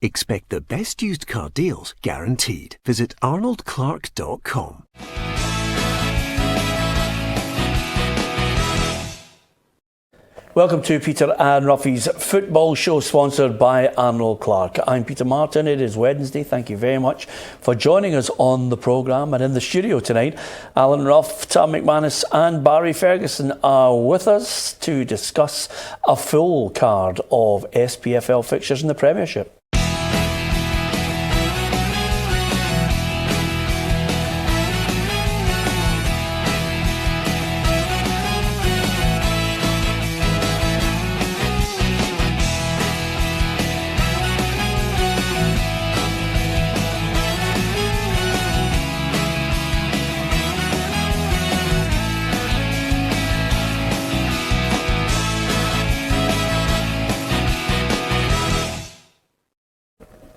Expect the best used car deals guaranteed. Visit arnoldclark.com. Welcome to Peter and Roughie's football show, sponsored by Arnold Clark. I'm Peter Martin. It is Wednesday. Thank you very much for joining us on the programme. And in the studio tonight, Alan Rough, Tam McManus and Barry Ferguson are with us to discuss a full card of SPFL fixtures in the Premiership.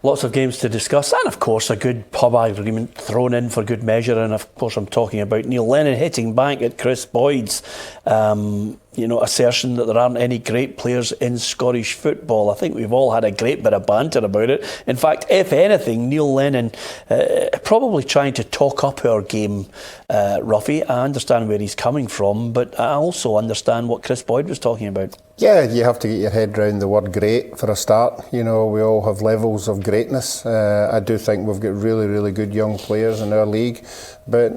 Lots of games to discuss, and of course a good pub agreement thrown in for good measure. And of course I'm talking about Neil Lennon hitting back at Chris Boyd's assertion that there aren't any great players in Scottish football. I think we've all had a great bit of banter about it. In fact, if anything, Neil Lennon probably trying to talk up our game, Roughie. I understand where he's coming from, but I also understand what Chris Boyd was talking about. Yeah, you have to get your head round the word great for a start. You know, we all have levels of greatness. I do think we've got really, really good young players in our league, but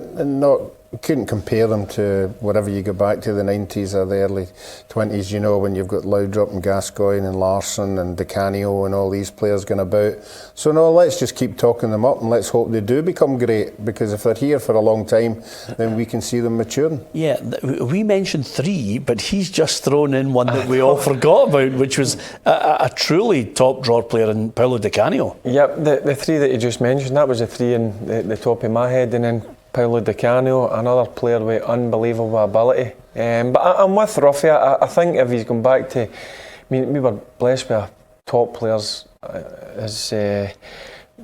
couldn't compare them to whatever you go back to the 90s or the early 20s, you know, when you've got Laudrup and Gascoigne and Larsson and Di Canio and all these players going about. So no, let's just keep talking them up and let's hope they do become great, because if they're here for a long time, then we can see them maturing. Yeah, we mentioned three, but he's just thrown in one that we all forgot about, which was a truly top drawer player in Paolo Di Canio. Yep, the three that you just mentioned, that was the three in the top of my head, and then Paolo Di Canio, another player with unbelievable ability. But I'm with Roughie. I think if he's gone back to, we were blessed with top players, as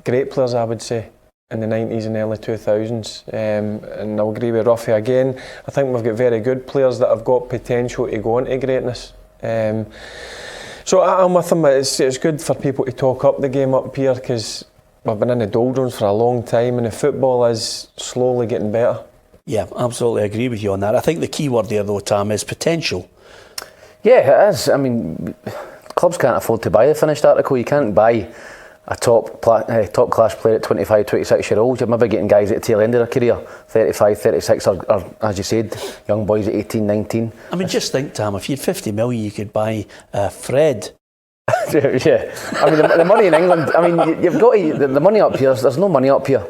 great players, I would say, in the 90s and early 2000s. And I'll agree with Roughie again. I think we've got very good players that have got potential to go into greatness. So I'm with him. It's good for people to talk up the game up here, because we've been in the doldrums for a long time and the football is slowly getting better. Yeah, absolutely agree with you on that. I think the key word there though, Tam, is potential. Yeah, it is. I mean, clubs can't afford to buy the finished article. You can't buy a top class player at 25, 26 year old. You're maybe getting guys at the tail end of their career, 35, 36, or as you said, young boys at 18, 19. I mean, just think, Tam, if you had 50 million, you could buy Fred. Yeah, I mean the money in England. I mean you've got the money up here. There's no money up here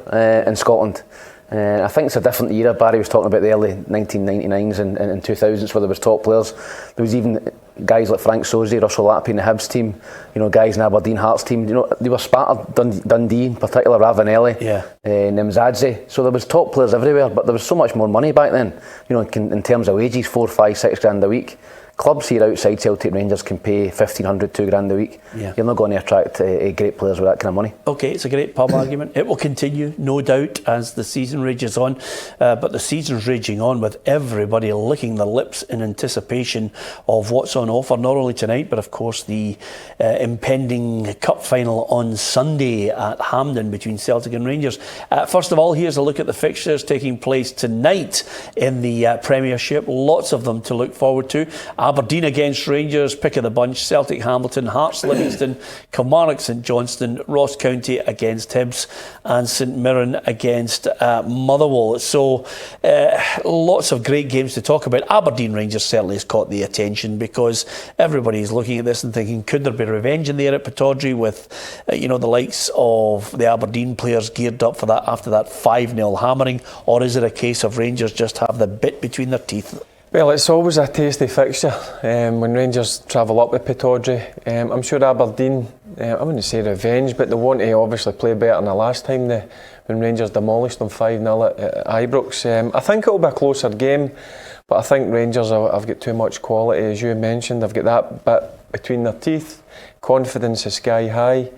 in Scotland. I think it's a different era. Barry was talking about the early 1999s and 2000s where there was top players. There was even guys like Frank Sosie, Russell Lappy in the Hibs team. You know, guys in Aberdeen Hearts team. You know, they were spattered. Dundee in particular, Ravanelli, Nimzadze. So there was top players everywhere. But there was so much more money back then. You know, in terms of wages, 4, 5, 6 grand a week. Clubs here outside Celtic Rangers can pay 1,500, 2 grand a week. Yeah. You're not going to attract great players with that kind of money. Okay, it's a great pub argument. It will continue, no doubt, as the season rages on. But the season's raging on with everybody licking their lips in anticipation of what's on offer, not only tonight, but of course the impending cup final on Sunday at Hampden between Celtic and Rangers. First of all, here's a look at the fixtures taking place tonight in the Premiership. Lots of them to look forward to. Aberdeen against Rangers, pick of the bunch. Celtic, Hamilton, Hearts, Livingston, Kilmarnock, St Johnstone, Ross County against Hibs, and St Mirren against Motherwell. So lots of great games to talk about. Aberdeen Rangers certainly has caught the attention because everybody is looking at this and thinking, could there be revenge in there at Pittodrie with the likes of the Aberdeen players geared up for that after that 5-0 hammering, or is it a case of Rangers just have the bit between their teeth? Well, it's always a tasty fixture when Rangers travel up with Pittodrie. I'm sure Aberdeen, I wouldn't say revenge, but they want to obviously play better than the last time when Rangers demolished them 5-0 at Ibrox. I think it'll be a closer game, but I think Rangers have got too much quality, as you mentioned. They've got that bit between their teeth. Confidence is sky high,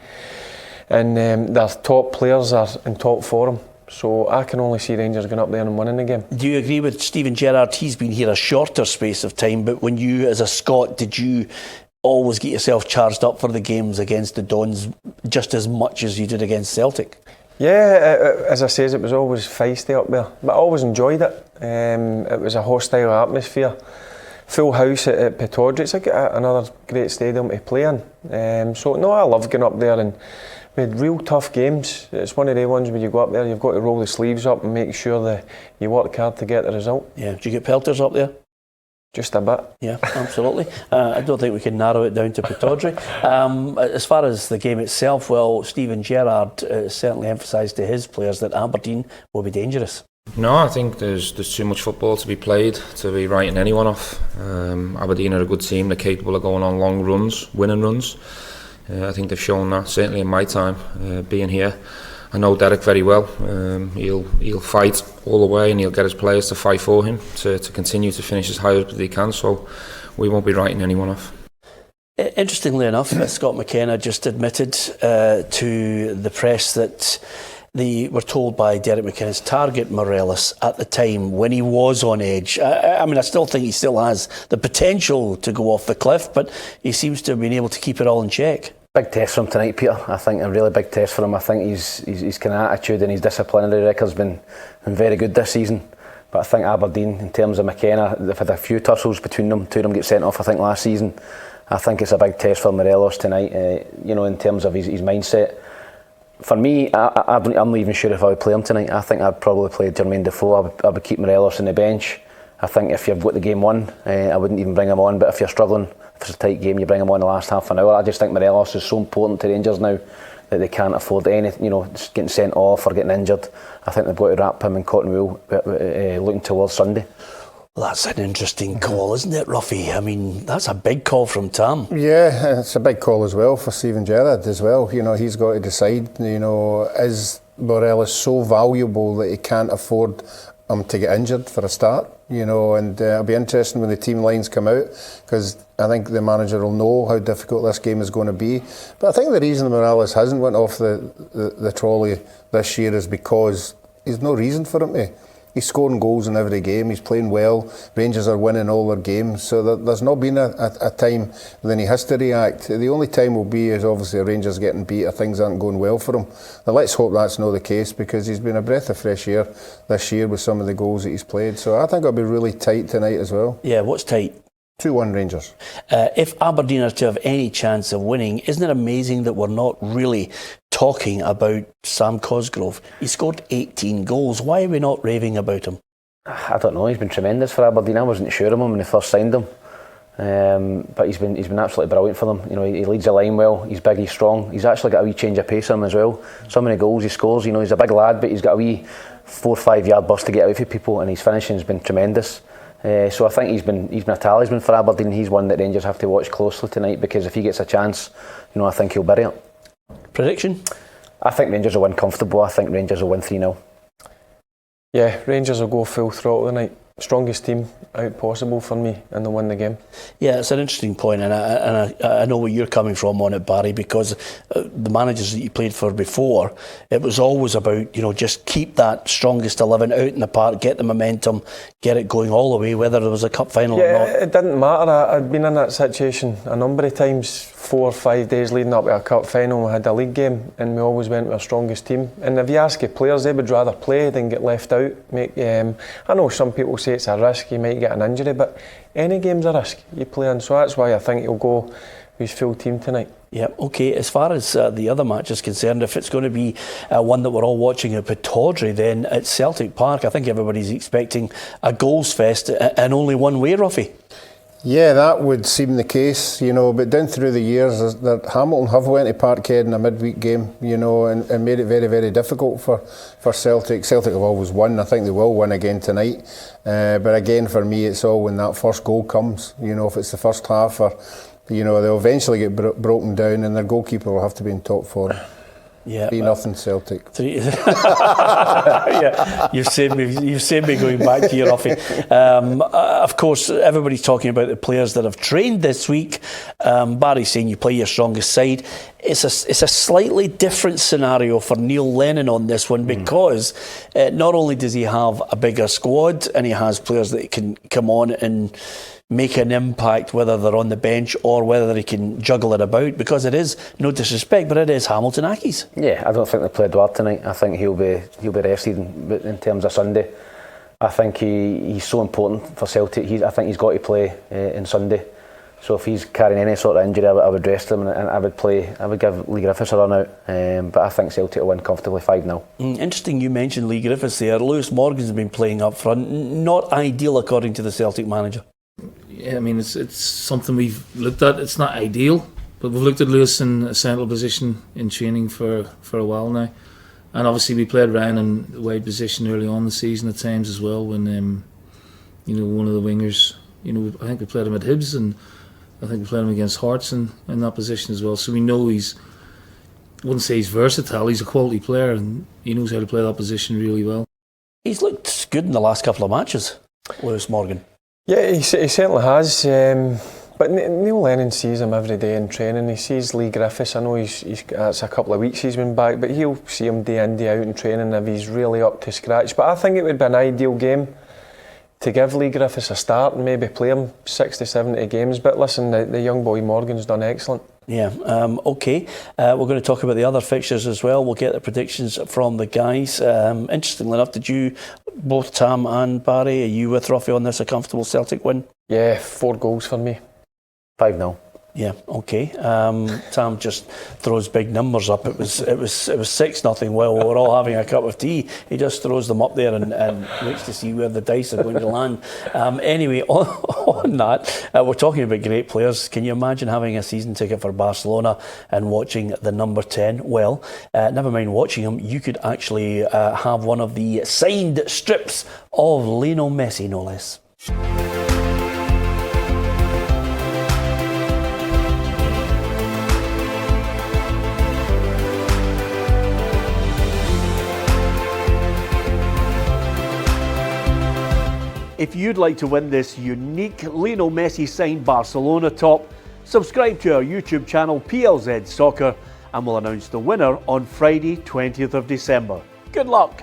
and their top players are in top form. So I can only see Rangers going up there and winning the game. Do you agree with Stephen Gerrard? He's been here a shorter space of time, but when you, as a Scot, did you always get yourself charged up for the games against the Dons just as much as you did against Celtic? Yeah, as I says, it was always feisty up there, but I always enjoyed it. It was a hostile atmosphere. Full house at Pittodrie. It's another great stadium to play in. So no, I love going up there, and we had real tough games. It's one of the ones when you go up there, you've got to roll the sleeves up and make sure that you work hard to get the result. Yeah, do you get pelters up there? Just a bit. Yeah, absolutely. I don't think we can narrow it down to Pittodrie. As far as the game itself, well, Stephen Gerrard certainly emphasised to his players that Aberdeen will be dangerous. No, I think there's too much football to be played to be writing anyone off. Aberdeen are a good team. They're capable of going on long runs, winning runs. I think they've shown that, certainly in my time being here. I know Derek very well. He'll fight all the way, and he'll get his players to fight for him to continue to finish as high up as he can. So we won't be writing anyone off. Interestingly enough, Scott McKenna just admitted to the press that they were told by Derek McInnes target Morelos at the time when he was on edge. I mean, I still think he still has the potential to go off the cliff, but he seems to have been able to keep it all in check. Big test for him tonight, Peter. I think a really big test for him. I think his kind of attitude and his disciplinary record's been very good this season. But I think Aberdeen, in terms of McKenna, they've had a few tussles between them. Two of them get sent off, I think, last season. I think it's a big test for Morelos tonight, in terms of his mindset. For me, I'm not even sure if I would play him tonight. I think I'd probably play Jermaine Defoe. I would keep Morelos on the bench. I think if you've got the game won, I wouldn't even bring him on. But if you're struggling, if it's a tight game, you bring him on the last half an hour. I just think Morelos is so important to Rangers now that they can't afford anything, getting sent off or getting injured. I think they've got to wrap him in cotton wool looking towards Sunday. Well, that's an interesting call, isn't it, Roughie? I mean, that's a big call from Tam. Yeah, it's a big call as well for Stephen Gerrard as well. He's got to decide, is Morelos so valuable that he can't afford him to get injured for a start? And it'll be interesting when the team lines come out, because I think the manager will know how difficult this game is going to be. But I think the reason Morelos hasn't went off the trolley this year is because there's no reason for him to. He's scoring goals in every game. He's playing well. Rangers are winning all their games. So there's not been a time when he has to react. The only time will be is obviously Rangers getting beat or things aren't going well for him. Now let's hope that's not the case, because he's been a breath of fresh air this year with some of the goals that he's played. So I think it'll be really tight tonight as well. Yeah, what's tight? 2-1 Rangers. If Aberdeen are to have any chance of winning, isn't it amazing that we're not really talking about Sam Cosgrove? He scored 18 goals. Why are we not raving about him? I don't know. He's been tremendous for Aberdeen. I wasn't sure of him when they first signed him, but he's been absolutely brilliant for them. He leads the line well. He's big. He's strong. He's actually got a wee change of pace on him as well. Some of the goals he scores, he's a big lad, but he's got a wee 4 or 5 yard burst to get away from people, and his finishing's been tremendous. So I think he's been a talisman for Aberdeen. He's one that Rangers have to watch closely tonight, because if he gets a chance, I think he'll bury it. Prediction? I think Rangers will win comfortable. I think Rangers will win 3-0. Yeah, Rangers will go full throttle tonight. Strongest team out possible for me, and they'll win the game. Yeah, it's an interesting point, and I know where you're coming from on it, Barry, because the managers that you played for before, it was always about, just keep that strongest 11 out in the park, get the momentum, get it going all the way, whether there was a cup final or not. It didn't matter. I'd been in that situation a number of times, 4 or 5 days leading up to a cup final. We had a league game, and we always went with our strongest team. And if you ask the players, they would rather play than get left out. I know some people say it's a risk, you might get an injury, but any game's a risk you play in. So that's why I think he'll go with his full team tonight. Yeah, okay. As far as the other match is concerned, if it's going to be one that we're all watching at Pittodrie, then at Celtic Park, I think everybody's expecting a goals fest, and only one way, Roughie. Yeah, that would seem the case, but down through the years, that Hamilton have went to Parkhead in a midweek game, and made it very, very difficult for Celtic. Celtic have always won. I think they will win again tonight. But again, for me, it's all when that first goal comes, if it's the first half, or, they'll eventually get broken down, and their goalkeeper will have to be in top form. Yeah, 3-0 Celtic. Yeah, you've saved me going back here, Roughie. Of course, everybody's talking about the players that have trained this week. Barry's saying you play your strongest side. it's a slightly different scenario for Neil Lennon on this one, because not only does he have a bigger squad and he has players that can come on and make an impact, whether they're on the bench or whether he can juggle it about, because it is, no disrespect, but it is Hamilton Accies. Yeah, I don't think they played well tonight. I think he'll be rested in terms of Sunday. I think he's so important for Celtic. I think he's got to play in Sunday. So if he's carrying any sort of injury, I would rest him, and I would give Lee Griffiths a run out. But I think Celtic will win comfortably 5-0. Interesting you mentioned Lee Griffiths there. Lewis Morgan's been playing up front. Not ideal according to the Celtic manager. Yeah, I mean, it's something we've looked at. It's not ideal, but we've looked at Lewis in a central position in training for a while now. And obviously we played Ryan in the wide position early on in the season at times as well, when one of the wingers, I think we played him at Hibs, and I think we played him against Hearts in that position as well. So we know I wouldn't say he's versatile, he's a quality player, and he knows how to play that position really well. He's looked good in the last couple of matches, Lewis Morgan. Yeah, he certainly has. But Neil Lennon sees him every day in training. He sees Lee Griffiths. I know it's a couple of weeks he's been back, but he'll see him day in, day out in training if he's really up to scratch. But I think it would be an ideal game to give Lee Griffiths a start and maybe play him 60, 70 games. But listen, the young boy Morgan's done excellent. Yeah, okay. We're going to talk about the other fixtures as well. We'll get the predictions from the guys. Interestingly enough, did you, both Tam and Barry, are you with Roughie on this, a comfortable Celtic win? Yeah, 4 goals for me. 5-0. Yeah, okay. Tam just throws big numbers up. It was 6-0 while we were all having a cup of tea. He just throws them up there and waits to see where the dice are going to land. Anyway, on that, we're talking about great players. Can you imagine having a season ticket for Barcelona and watching the number 10? Well, never mind watching him, you could actually have one of the signed strips of Lionel Messi, no less. If you'd like to win this unique Lionel Messi signed Barcelona top, subscribe to our YouTube channel PLZ Soccer, and we'll announce the winner on Friday 20th of December. Good luck!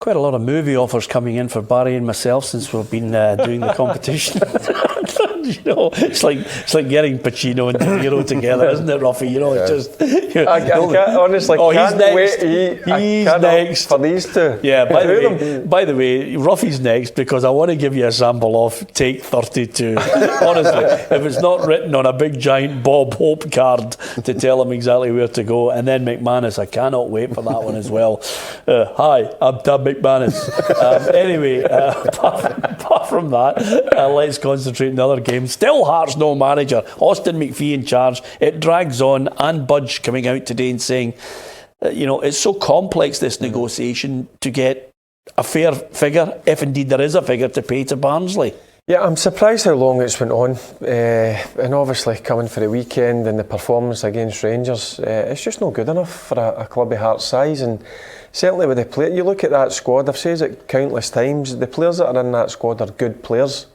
Quite a lot of movie offers coming in for Barry and myself since we've been doing the competition. It's like getting Pacino and De Niro together, isn't it, Roughie? It's just... I honestly can't wait. He's next for these two. Yeah, by the way, Roughie's next because I want to give you a sample of Take 32. Honestly, if it's not written on a big giant Bob Hope card to tell him exactly where to go. And then McManus, I cannot wait for that one as well. Hi, I'm Tam McManus. Anyway, apart from that, let's concentrate on the other game. Still Hearts no manager. Austin McPhee in charge. It drags on, and Budge coming out today and saying, it's so complex, this negotiation, to get a fair figure, if indeed there is a figure to pay to Barnsley. Yeah, I'm surprised how long it's went on, and obviously coming for the weekend and the performance against Rangers, it's just not good enough for a club of Hearts size. And certainly with the play, you look at that squad, I've said it countless times, the players that are in that squad are good players.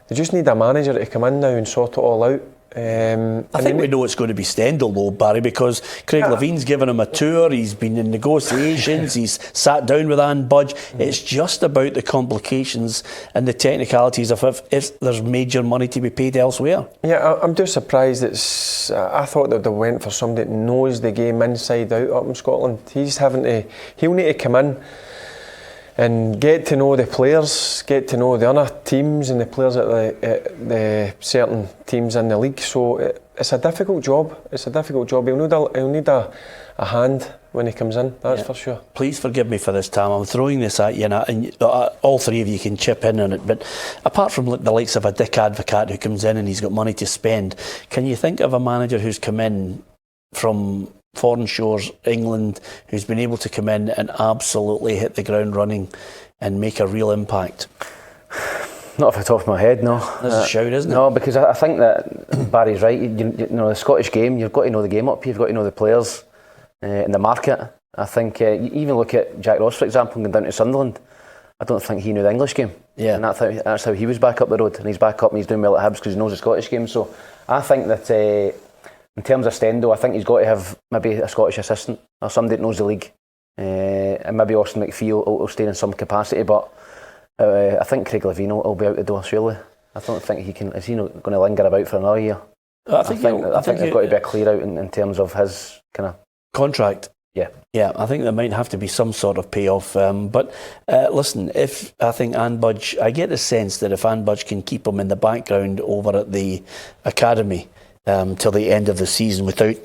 They just need a manager to come in now and sort it all out. I think we know it's going to be Stendhal though, Barry, because Craig Levine's given him a tour, he's been in negotiations, he's sat down with Anne Budge. It's just about the complications and the technicalities of if there's major money to be paid elsewhere. Yeah, I'm just surprised I thought that they went for somebody that knows the game inside out up in Scotland. He'll need to come in and get to know the players, get to know the other teams and the players at the certain teams in the league. So it's a difficult job. He'll need a hand when he comes in, that's for sure. Please forgive me for this, Tam. I'm throwing this at you, and all three of you can chip in on it. But apart from the likes of a Dick Advocat who comes in and he's got money to spend, can you think of a manager who's come in from foreign shores, England, who's been able to come in and absolutely hit the ground running and make a real impact? Not off the top of my head, no. That's a shout, isn't it? No, because I think that Barry's right. You know, the Scottish game, you've got to know the game up here, you've got to know the players in the market. I think you even look at Jack Ross, for example, going down to Sunderland. I don't think he knew the English game. Yeah. And that's how he was back up the road, and he's back up and he's doing well at Hibs because he knows the Scottish game. So I think that in terms of Stendo, I think he's got to have maybe a Scottish assistant or somebody that knows the league, and maybe Austin McPhee will stay in some capacity. But I think Craig Levein will be out the door surely. I don't think he can. Is he not going to linger about for another year? I think there's got to be a clear out in terms of his kind of contract. Yeah, I think there might have to be some sort of payoff. But listen, I think Anne Budge, I get the sense that if Anne Budge can keep him in the background over at the academy till the end of the season without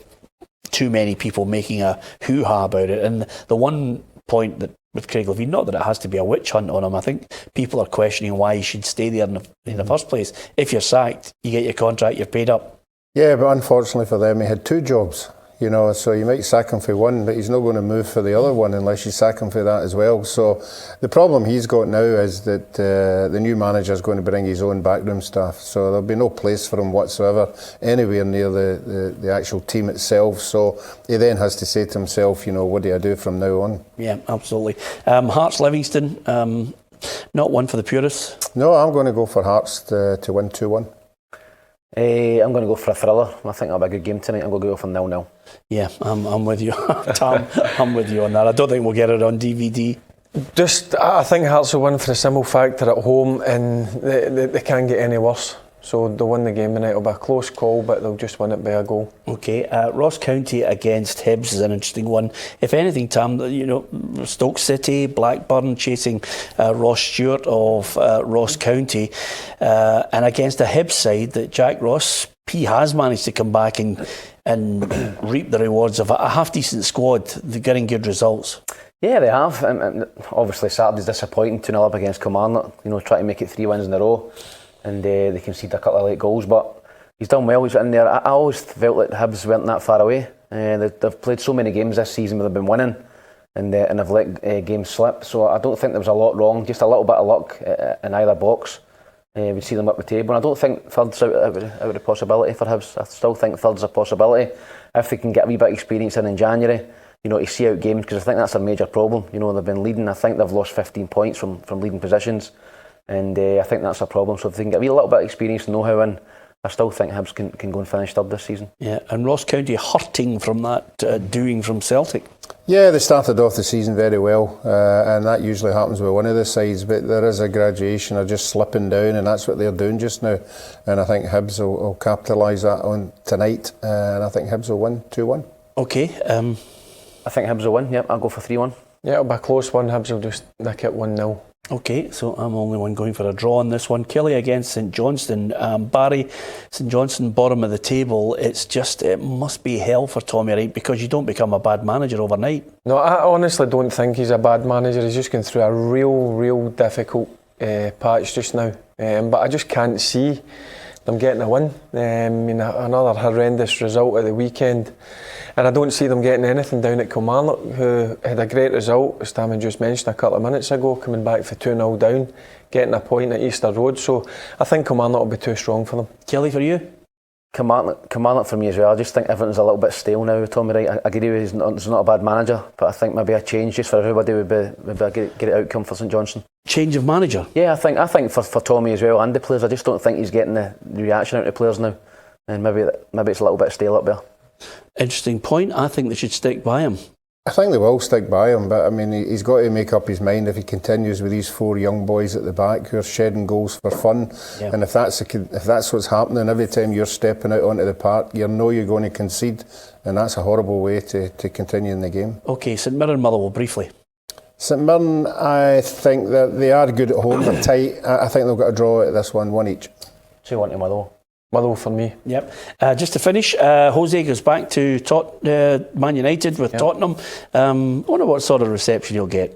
too many people making a hoo-ha about it. And the one point that with Craig Levein, not that it has to be a witch hunt on him, I think people are questioning why he should stay there in the first place. If you're sacked, you get your contract, you're paid up. Yeah, but unfortunately for them, he had 2 jobs. You know, so you might sack him for one, but he's not going to move for the other one unless you sack him for that as well. So the problem he's got now is that the new manager is going to bring his own backroom staff. So there'll be no place for him whatsoever anywhere near the actual team itself. So he then has to say to himself, you know, what do I do from now on? Yeah, absolutely. Hearts Livingston, not one for the purists. No, I'm going to go for Hearts to win 2-1. I'm going to go for a thriller. I think that'll be a good game tonight. I'm going to go for 0-0. Yeah, I'm with you. Tam, I'm with you on that. I don't think we'll get it on DVD. I think Hearts will win for the simple fact they're at home and they can't get any worse. So they'll win the game tonight. It'll be a close call, but they'll just win it by a goal. Okay, Ross County against Hibs is an interesting one. If anything, Tam, you know, Stoke City, Blackburn chasing Ross Stewart of Ross County, and against a Hibs side that Jack Ross, he has managed to come back and reap the rewards of a half-decent squad. They're getting good results. Yeah, they have. And obviously, Saturday's disappointing, 2-0 up against Kilmarnock. You know, trying to make it 3 wins in a row. And they conceded a couple of late goals, but he's done well. He's in there. I always felt like the Hibs weren't that far away. They've played so many games this season where they've been winning, and they've let games slip. So I don't think there was a lot wrong. Just a little bit of luck in either box. We'd see them up the table, and I don't think third's out of the possibility for Hibs. I still think third's a possibility if they can get a wee bit of experience in January. You know, to see out games, because I think that's a major problem. You know, they've been leading. I think they've lost 15 points from leading positions. And I think that's a problem. So if they can get a little bit of experience and know-how in, I still think Hibs can go and finish third this season. Yeah, and Ross County hurting from that doing from Celtic. Yeah, they started off the season very well, and that usually happens with one of the sides, but there is a graduation of just slipping down, and that's what they're doing just now. And I think Hibs will capitalise that on tonight, and I think Hibs will win 2-1. Okay. I think Hibs will win, yep, I'll go for 3-1. Yeah, it'll be a close one. Hibs will just nick it 1-0. Okay, so I'm the only one going for a draw on this one. Kelly against St Johnstone. Barry, St Johnstone, bottom of the table. It must be hell for Tommy Wright because you don't become a bad manager overnight. No, I honestly don't think he's a bad manager. He's just going through a real difficult patch just now. But I just can't see them getting a win. Another horrendous result at the weekend. And I don't see them getting anything down at Kilmarnock, who had a great result, as Tam just mentioned a couple of minutes ago, coming back for 2-0 down, getting a point at Easter Road. So I think Kilmarnock will be too strong for them. Kelly, for you? Kilmarnock for me as well. I just think everything's a little bit stale now with Tommy Wright. I agree with you, he's not a bad manager, but I think maybe a change just for everybody would be a great outcome for St Johnstone. Change of manager? Yeah, I think for Tommy as well and the players. I just don't think he's getting the reaction out of the players now, and maybe it's a little bit stale up there. Interesting point. I think they should stick by him. I think they will stick by him, but I mean, he's got to make up his mind if he continues with these 4 young boys at the back who are shedding goals for fun. Yeah. And if that's what's happening every time you're stepping out onto the park, you know you're going to concede, and that's a horrible way to continue in the game. Okay, St Mirren, Motherwell, briefly. St Mirren, I think that they are good at home. They're tight. I think they've got a draw at this one each. 2-1 to Motherwell. Motherwell for me. Yep. Just to finish, Jose goes back to Man United with Tottenham. I wonder what sort of reception he'll get.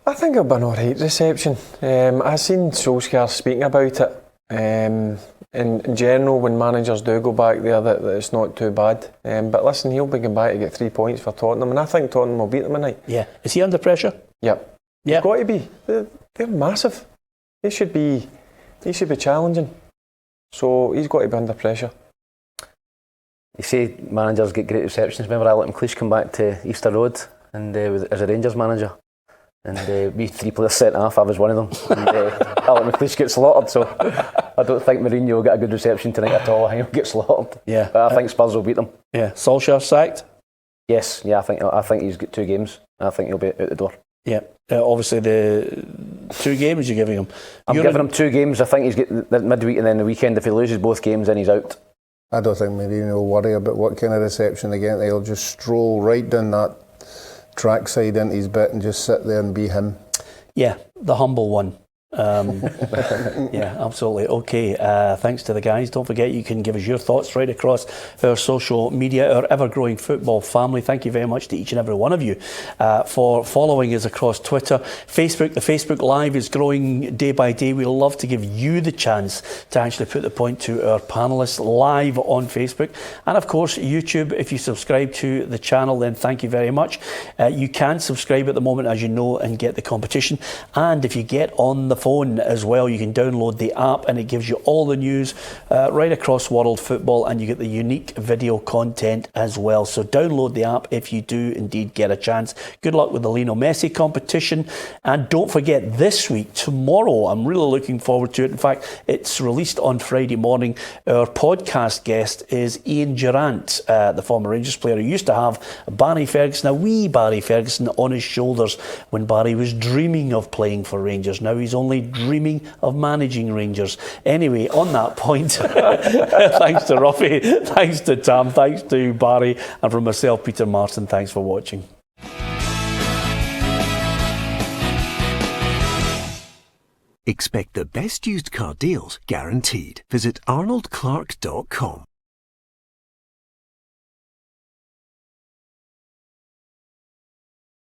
I think it'll be an alright reception. I've seen Solskjaer speaking about it. In general, when managers do go back there, that it's not too bad. But listen, he'll be going back to get 3 points for Tottenham, and I think Tottenham will beat them tonight. Yeah. Is he under pressure? Yep. Yeah. He's got to be. They're massive. They should be challenging. So he's got to be under pressure. You say managers get great receptions. Remember Alec McLeish come back to Easter Road and as a Rangers manager, And we 3 players sent off, I was one of them. And Alex McLeish gets slaughtered, so I don't think Mourinho will get a good reception tonight at all. I think he'll get slaughtered. Yeah. But I think Spurs will beat them. Yeah. Solskjaer sacked? Yes, yeah, I think he's got 2 games. I think he'll be out the door. Yeah. Obviously, the 2 games you're giving him. I'm giving him 2 games. I think he's got the midweek and then the weekend. If he loses both games, then he's out. I don't think Mourinho will worry about what kind of reception they get. He'll just stroll right down that trackside into his bit and just sit there and be him. Yeah, the humble one. Yeah, absolutely. Okay, thanks to the guys. Don't forget you can give us your thoughts right across our social media, our ever-growing football family. Thank you very much to each and every one of you for following us across Twitter, Facebook. The Facebook Live is growing day by day. We'd love to give you the chance to actually put the point to our panellists live on Facebook. And of course, YouTube. If you subscribe to the channel, then thank you very much. You can subscribe at the moment, as you know, and get the competition. And if you get on the phone as well, you can download the app and it gives you all the news right across world football, and you get the unique video content as well. So download the app if you do indeed get a chance. Good luck with the Lionel Messi competition, and don't forget this week, tomorrow, I'm really looking forward to it. In fact, it's released on Friday morning. Our podcast guest is Ian Durrant, the former Rangers player who used to have Barry Ferguson, a wee Barry Ferguson, on his shoulders when Barry was dreaming of playing for Rangers. Now he's only dreaming of managing Rangers. Anyway, on that point, thanks to Roughie, thanks to Tam, thanks to Barry, and from myself, Peter Marston, thanks for watching. Expect the best used car deals guaranteed. Visit arnoldclark.com.